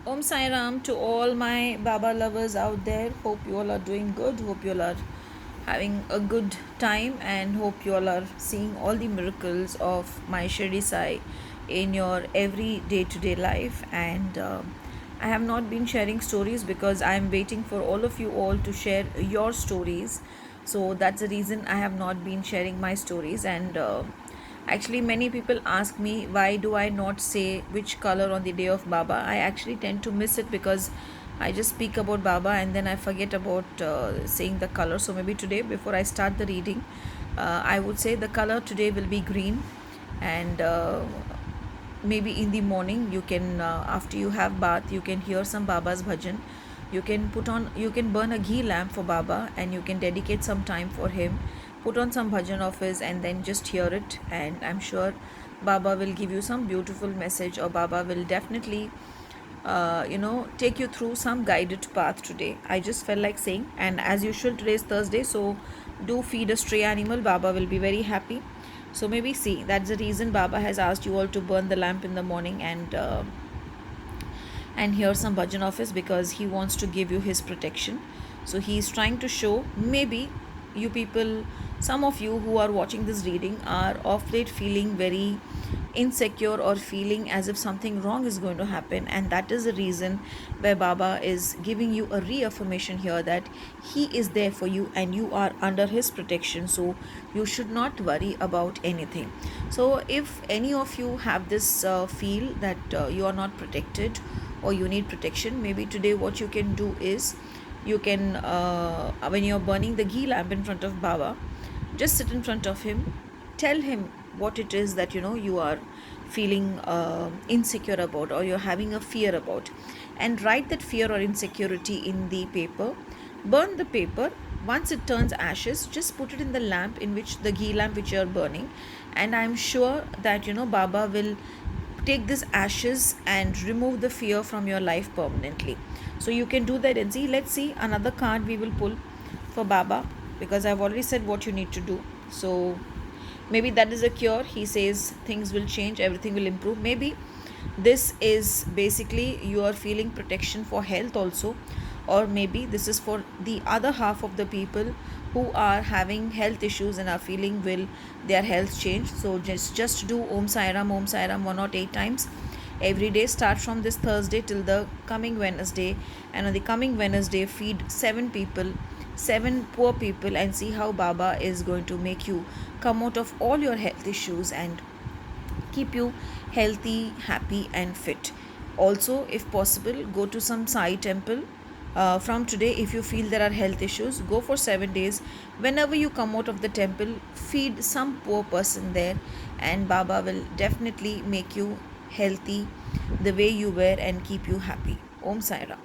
Om Sai Ram to all my Baba lovers out there. Hope you all are doing good. Hope you all are having a good time and hope you all are seeing all the miracles of my Shirdi Sai in your every day to day life. And I have not been sharing stories because I am waiting for all of you all to share your stories. So that's the reason I have not been sharing my stories. And actually, many people ask me why do I not say which color on the day of Baba. I actually tend to miss it because I just speak about Baba and then I forget about saying the color. So maybe today, before I start the reading, I would say the color today will be green, and maybe in the morning you can, after you have bath, you can hear some Baba's bhajan. You can burn a ghee lamp for Baba and you can dedicate some time for him, put on some bhajan of his and then just hear it, and I'm sure Baba will give you some beautiful message, or Baba will definitely take you through some guided path today. I just felt like saying, and as usual, today is Thursday, so do feed a stray animal. Baba will be very happy. So maybe see that's the reason Baba has asked you all to burn the lamp in the morning and hear some bhajan of his, because he wants to give you his protection. So he is trying to show, maybe you people, some of you who are watching this reading are of late feeling very insecure or feeling as if something wrong is going to happen, and that is the reason where Baba is giving you a reaffirmation here that he is there for you and you are under his protection, so you should not worry about anything. So if any of you have this feel that you are not protected or you need protection, maybe today what you can do is, you can, when you're burning the ghee lamp in front of Baba, just sit in front of him, tell him what it is that you are feeling insecure about, or you're having a fear about, and write that fear or insecurity in the paper. Burn the paper. Once it turns ashes, just put it in the lamp, in which the ghee lamp which you're burning, and I'm sure that Baba will take this ashes and remove the fear from your life permanently. So you can do that and see. Let's see another card we will pull for Baba, because I've already said what you need to do. So maybe that is a cure. He says things will change, everything will improve. Maybe this is basically you are feeling protection for health also, or maybe this is for the other half of the people who are having health issues and are feeling will their health change. So just do Om Sai Ram, Om Sai Ram 108 times every day. Start from this Thursday till the coming Wednesday, and on the coming Wednesday feed 7 people, 7 poor people, and see how Baba is going to make you come out of all your health issues and keep you healthy, happy, and fit. Also, if possible, go to some Sai temple. From today, if you feel there are health issues, go for 7 days. Whenever you come out of the temple, feed some poor person there, and Baba will definitely make you healthy the way you were and keep you happy. Om Sai Ram.